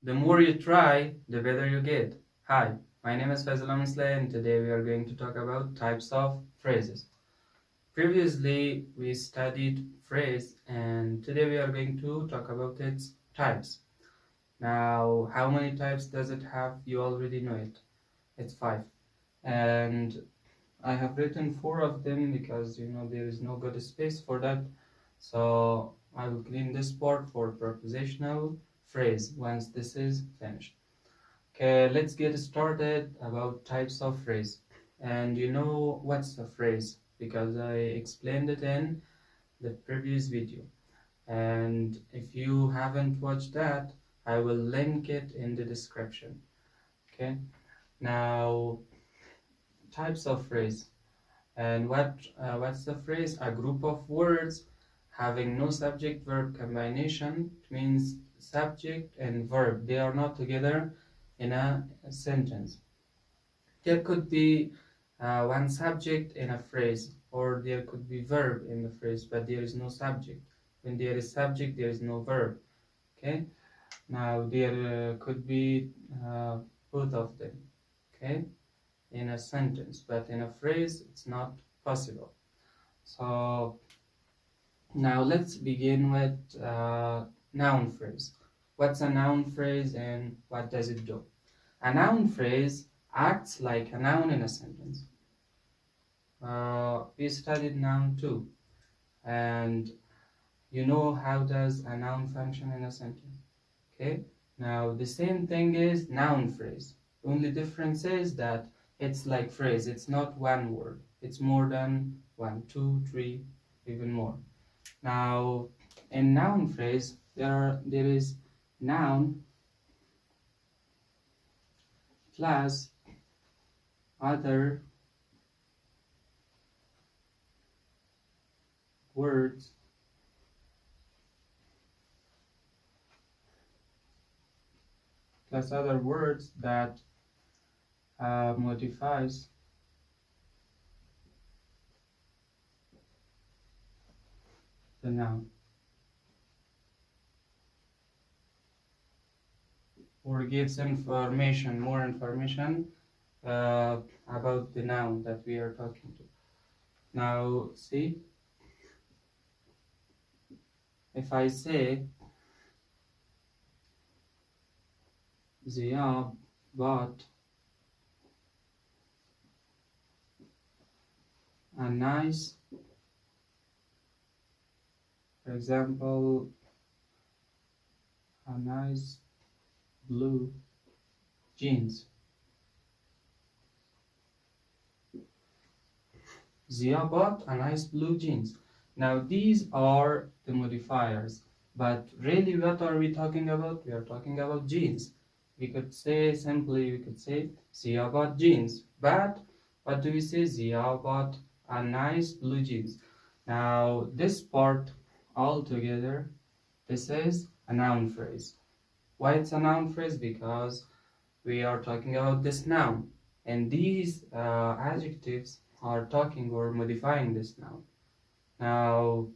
The more you try, the better you get. Hi, my name is Faizullah Musleh and today we are going to talk about types of phrases. Previously, we studied phrase and today we are going to talk about its types. Now, how many types does it have? You already know it. It's 5. And I have written 4 of them because there is no good space for that. So I will clean this part for prepositional phrase once this is finished. Okay, let's get started about types of phrase. And you know what's a phrase because I explained it in the previous video. And if you haven't watched that, I will link it in the description. Okay, now types of phrase. And what's the phrase? A group of words having no subject-verb combination. It means subject and verb, they are not together in a sentence. There could be one subject in a phrase, or there could be verb in the phrase, but there is no subject. When there is subject, there is no verb. Okay. Now there could be both of them. Okay, in a sentence, but in a phrase it's not possible. So now let's begin with noun phrase. What's a noun phrase and what does it do? A noun phrase acts like a noun in a sentence. We studied noun too, and you know how does a noun function in a sentence. Okay, now the same thing is noun phrase. Only difference is that it's like phrase. It's not one word. It's more than 1, 2, 3, even more. Now, in noun phrase, there is noun plus other words that modifies the noun or gives more information about the noun that we are talking to. Now see, if I say Ziya bought a nice, for example, a nice blue jeans. Ziya bought a nice blue jeans. Now these are the modifiers, but really what are we talking about? We are talking about jeans. We could say Ziya bought jeans, but what do we say? Ziya bought a nice blue jeans. Now this part all together, this is a noun phrase. Why it's a noun phrase? Because we are talking about this noun, and these adjectives are talking or modifying this noun. Now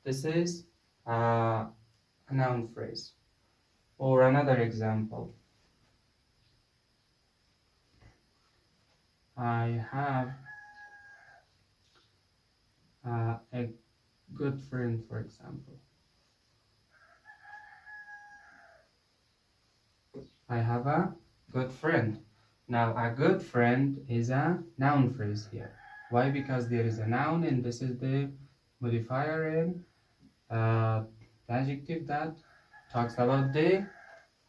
this is a noun phrase. Or another example, I have a good friend, for example. I have a good friend. Now a good friend is a noun phrase here. Why? Because there is a noun and this is the modifier in the adjective that talks about the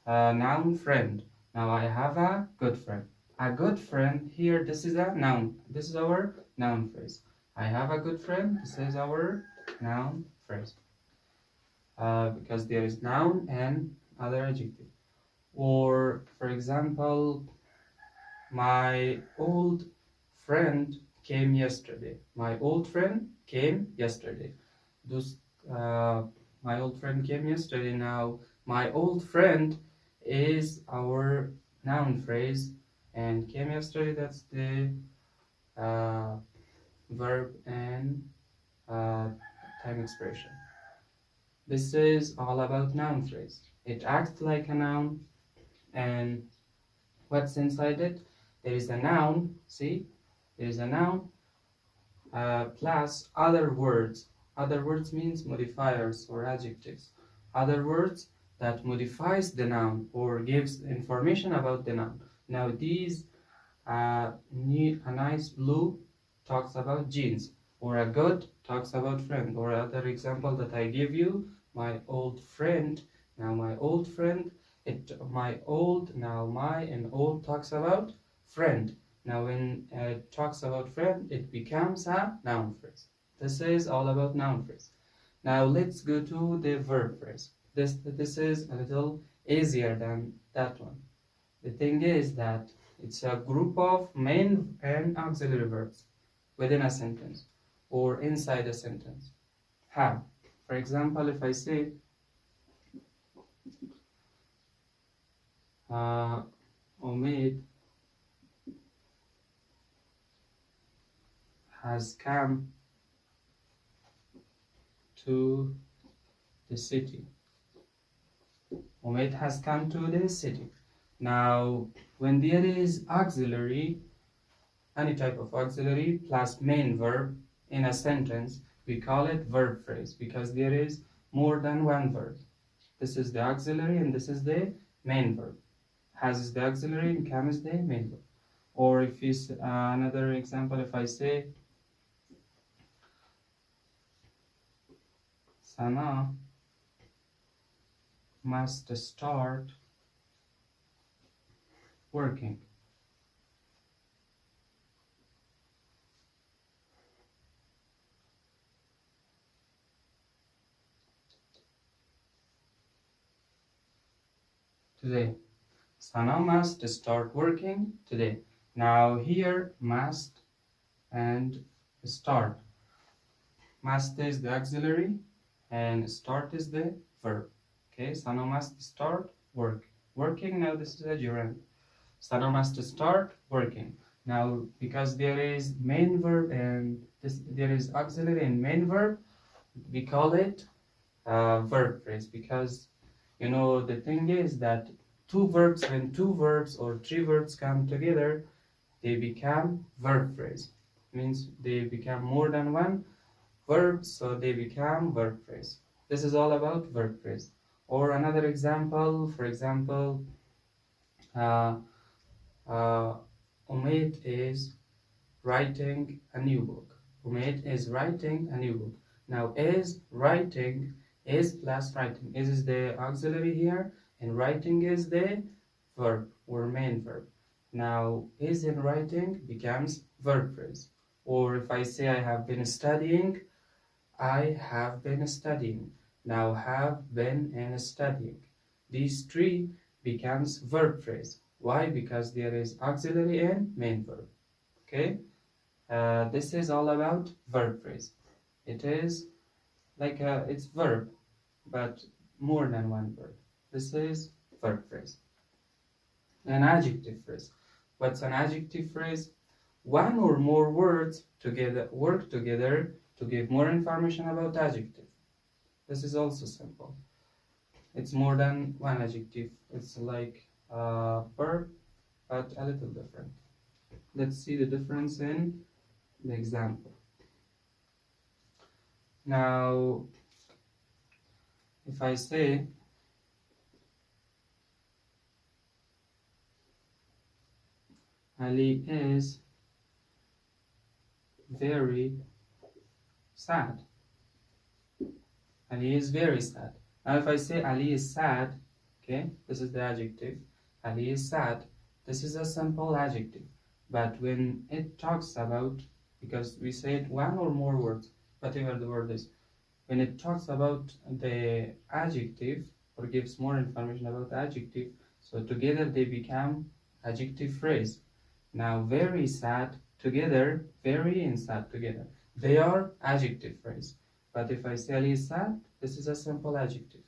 noun friend. Now I have a good friend. A good friend here, this is a noun. This is our noun phrase. I have a good friend. This is our noun phrase. Because there is noun and other adjective. Or for example, my old friend came yesterday. My old friend came yesterday. My old friend came yesterday. Now my old friend is our noun phrase, and came yesterday, that's the verb and time expression. This is all about noun phrase. It acts like a noun, and what's inside it? There is a noun, see? There is a noun plus other words. Other words means modifiers or adjectives. Other words that modifies the noun or gives information about the noun. Now these, a nice blue talks about jeans, or a good talks about friend, or other example that I give you, my old friend. Now my old friend, my old, now my and old talks about friend. Now when it talks about friend, it becomes a noun phrase. This is all about noun phrase. Now let's go to the verb phrase. This is a little easier than that one. The thing is that it's a group of main and auxiliary verbs within a sentence or inside a sentence. How? For example, if I say Omid has come to the city. Omid has come to the city. Now, when there is auxiliary, any type of auxiliary plus main verb in a sentence, we call it verb phrase because there is more than one verb. This is the auxiliary and this is the main verb. Has is the auxiliary and come is the main verb. Or if you another example, if I say Sana must start working. Today. Sana must start working today. Now here must and start. Must is the auxiliary and start is the verb. Okay, Sana must start work. Working, now this is a gerund. Sana must start working. Now because there is main verb and there is auxiliary and main verb, we call it verb phrase because you know the thing is that when two verbs or three verbs come together, they become verb phrase. Means they become more than one verb, so they become verb phrase. This is all about verb phrase. Or another example, for example, Umaid is writing a new book. Umaid is writing a new book. Now is writing, is plus writing. Is the auxiliary here, and writing is the verb or main verb. Now is in writing becomes verb phrase. Or if I say I have been studying, I have been studying. Now have been and studying. These three becomes verb phrase. Why? Because there is auxiliary and main verb. Okay? This is all about verb phrase. It is like it's verb, but more than one verb. This is verb phrase. An adjective phrase. What's an adjective phrase? One or more words together work together to give more information about adjective. This is also simple. It's more than one adjective. It's like verb, but a little different. Let's see the difference in the example. Now, if I say Ali is very sad. Ali is very sad. Now if I say Ali is sad, okay, this is the adjective. Ali is sad. This is a simple adjective. But when it talks about, because we said one or more words, whatever the word is, when it talks about the adjective or gives more information about the adjective, so together they become adjective phrase. Now very sad together, very and sad together, they are adjective phrase. But if I say Ali is sad, this is a simple adjective.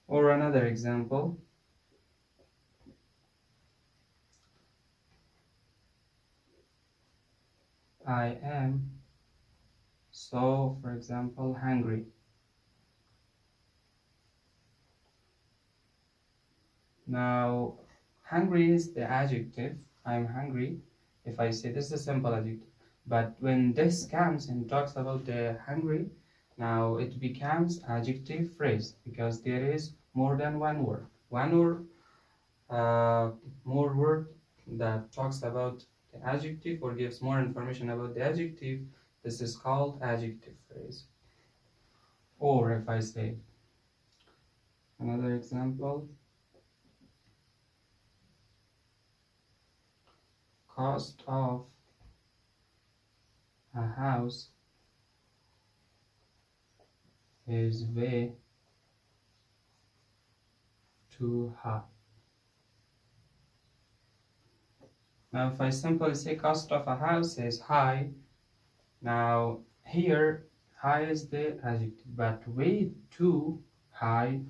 Or another example, I am so, for example, hungry. Now, hungry is the adjective. I'm hungry. If I say this is a simple adjective. But when this comes and talks about the hungry, now it becomes adjective phrase because there is more than one word. One or more word that talks about the adjective or gives more information about the adjective. This is called adjective phrase. Or if I say another example, cost of a house is way too high. Now if I simply say cost of a house is high, now here high is the adjective, but way too high.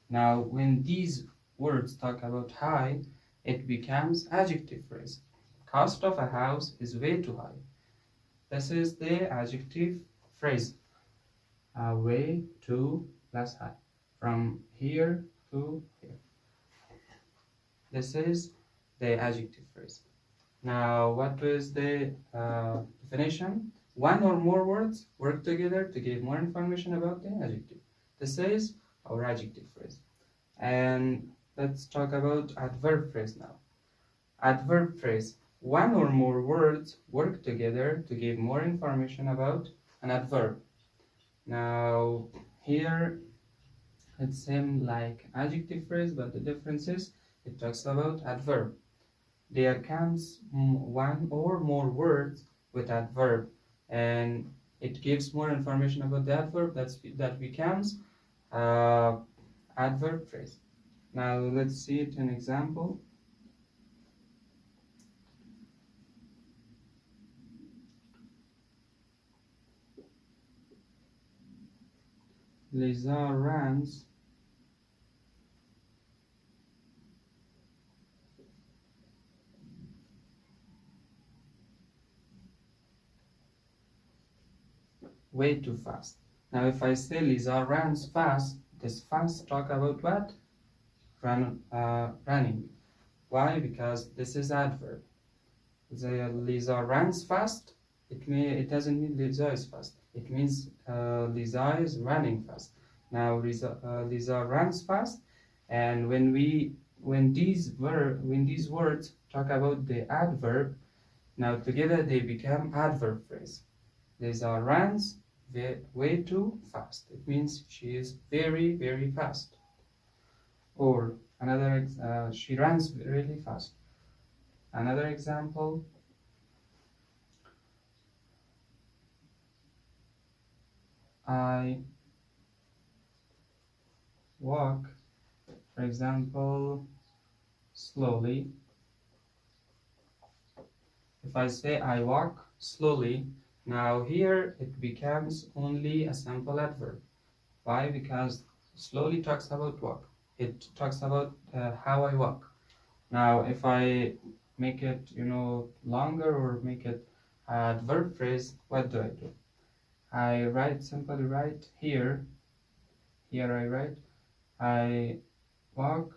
Now when these words talk about high, it becomes adjective phrase. Cost of a house is way too high. This is the adjective phrase. Way too plus high. From here to here. This is the adjective phrase. Now, what is the definition? One or more words work together to give more information about the adjective. This is our adjective phrase. And let's talk about adverb phrase now. Adverb phrase. One or more words work together to give more information about an adverb. Now, here it seems like adjective phrase, but the difference is it talks about adverb. There comes one or more words with adverb, and it gives more information about the adverb. That becomes adverb phrase. Now let's see it in example. Lisa runs way too fast. Now if I say Lisa runs fast, this fast talk about what? Running. Why? Because this is adverb. Lisa runs fast, it doesn't mean Lisa is fast. It means Lisa is running fast. Now Lisa runs fast, and when these words talk about the adverb, now together they become adverb phrase. Lisa runs way too fast. It means she is very, very fast. Or another, she runs really fast. Another example, I walk, for example, slowly. If I say I walk slowly, now here it becomes only a simple adverb. Why? Because slowly talks about walk. It talks about how I walk. Now if I make it longer or make it adverb phrase, what do? I simply write here I write I walk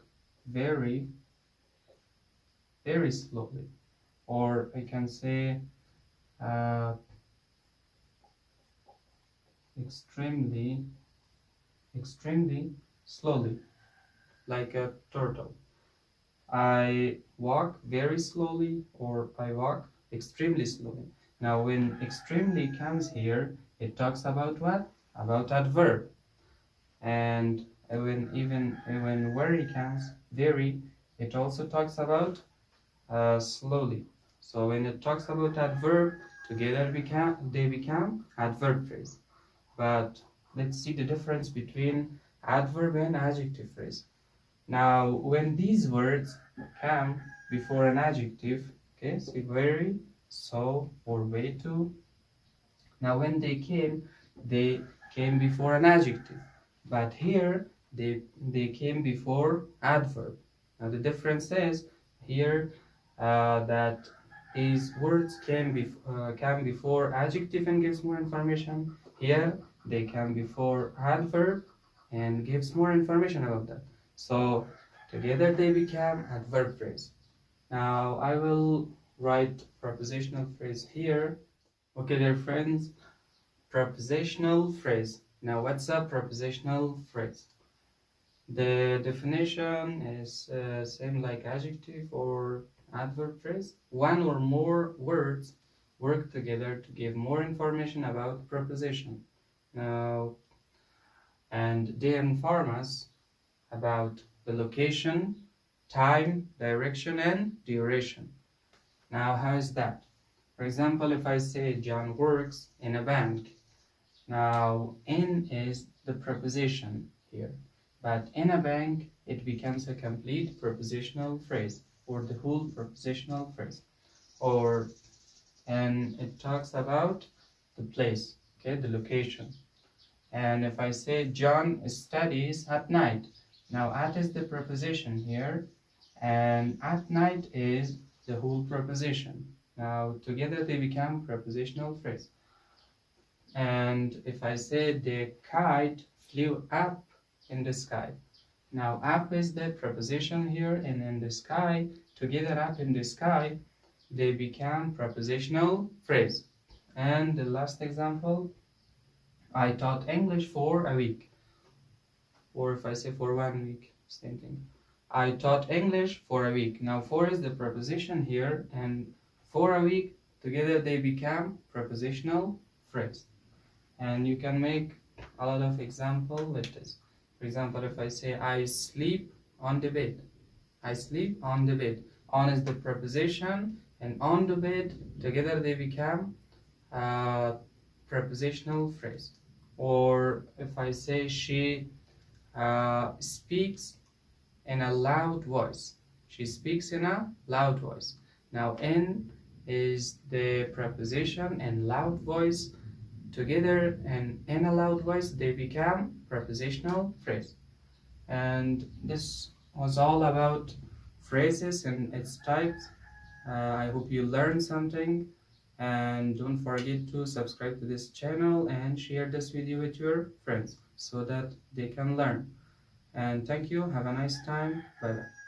very, very slowly. Or I can say extremely slowly, like a turtle. I walk very slowly, or I walk extremely slowly. Now when extremely comes here, it talks about what? About adverb. And when very comes, very, it also talks about slowly. So when it talks about adverb, together they become adverb phrase. But let's see the difference between adverb and adjective phrase. Now, when these words come before an adjective, okay, see very, so, or way too. Now, when they came before an adjective. But here, they came before adverb. Now, the difference is here that these words come before adjective and gives more information. Here, they come before adverb and gives more information about that. So Together they become adverb phrase. Now I will write prepositional phrase here. Okay, dear friends, prepositional phrase. Now what's a prepositional phrase? The definition is same like adjective or adverb phrase. One or more words work together to give more information about preposition. Now, and they inform us about the location, time, direction, and duration. Now, how is that? For example, if I say John works in a bank, now in is the preposition here, but in a bank it becomes a complete prepositional phrase or the whole prepositional phrase. Or and it talks about the place, okay, the location. And if I say John studies at night, now at is the preposition here, and at night is the whole preposition. Now together they become prepositional phrase. And if I say the kite flew up in the sky, now up is the preposition here, and in the sky, together up in the sky, they become prepositional phrase. And the last example, I taught English for a week. Or if I say for 1 week, same thing. I taught English for a week. Now for is the preposition here, and for a week, together they become prepositional phrase. And you can make a lot of example with this. For example, if I say I sleep on the bed, I sleep on the bed. On is the preposition, and on the bed, together they become prepositional phrase. Or if I say she speaks in a loud voice, she speaks in a loud voice. Now in is the preposition, and loud voice together, and in a loud voice they become prepositional phrase. And this was all about phrases and its types. I hope you learned something, and don't forget to subscribe to this channel and share this video with your friends so that they can learn. And thank you, have a nice time, bye bye.